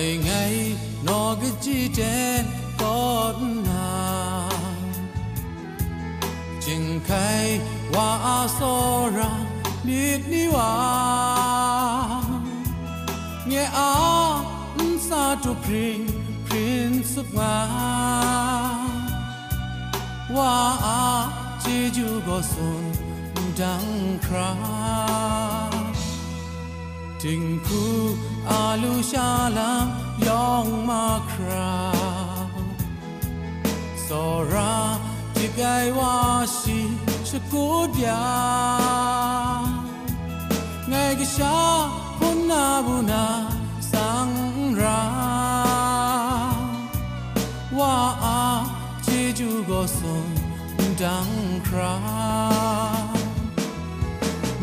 ngày nó cứ chỉ trên con nào chừng khai hoa so ra biết đi hoa nghe á sa tu prin sụp ngã hoa chỉ dù có xuân đắng khá tình khu alu shalam yong makra sora tigai wasi sekudia ngai kisha punna buna sang ra wa jeju go son dang kra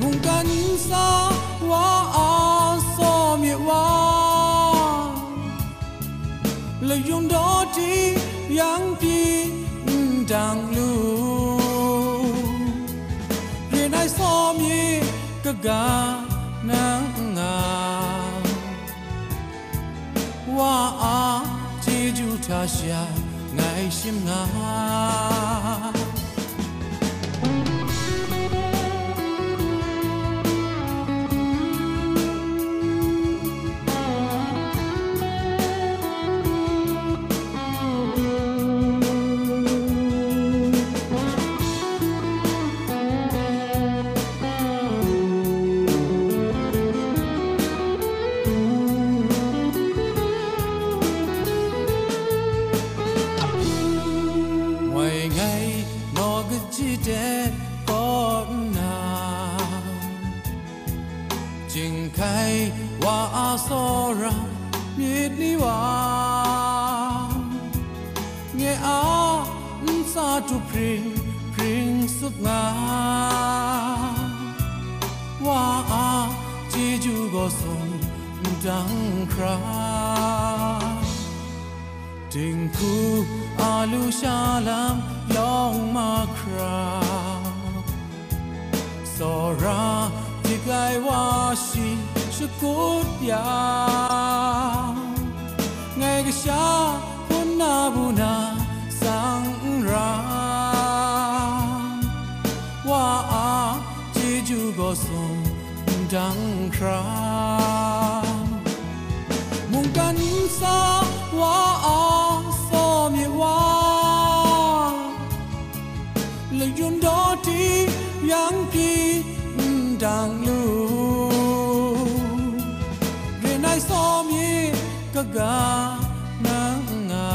mung kan sa wa so mi wa le yung do ti yang pi dang lu ri nai so mi ka ga nang nga wa ji ju ta xia ngai sim nga chừng khai hoa so ra biết đi hoa nghe á sa tu pring sụp ngã hoa chỉ dù có xuân đắng khá tình khu alu shalam yong makra sora tigai wasi sekudia ngai kisha punna buna sang ra wa jeju go son dang kra mung kan sa wa so mi wa le yun do ti yang pi dang lu ri nai so mi ka ga nang nga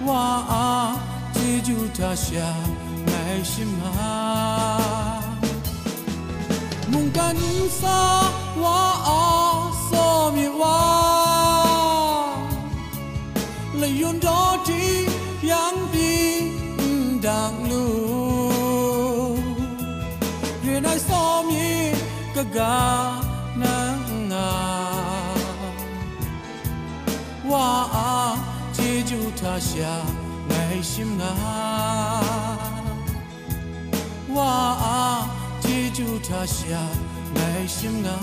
wa ji ju ta xia ngai sim ha mung kan sa wa so mi wa le yun do ti yang pi dang lu nai so mi ka ga nang nga wa ji ju ta xia ngai sim nga wa ji ju ta xia ngai sim nga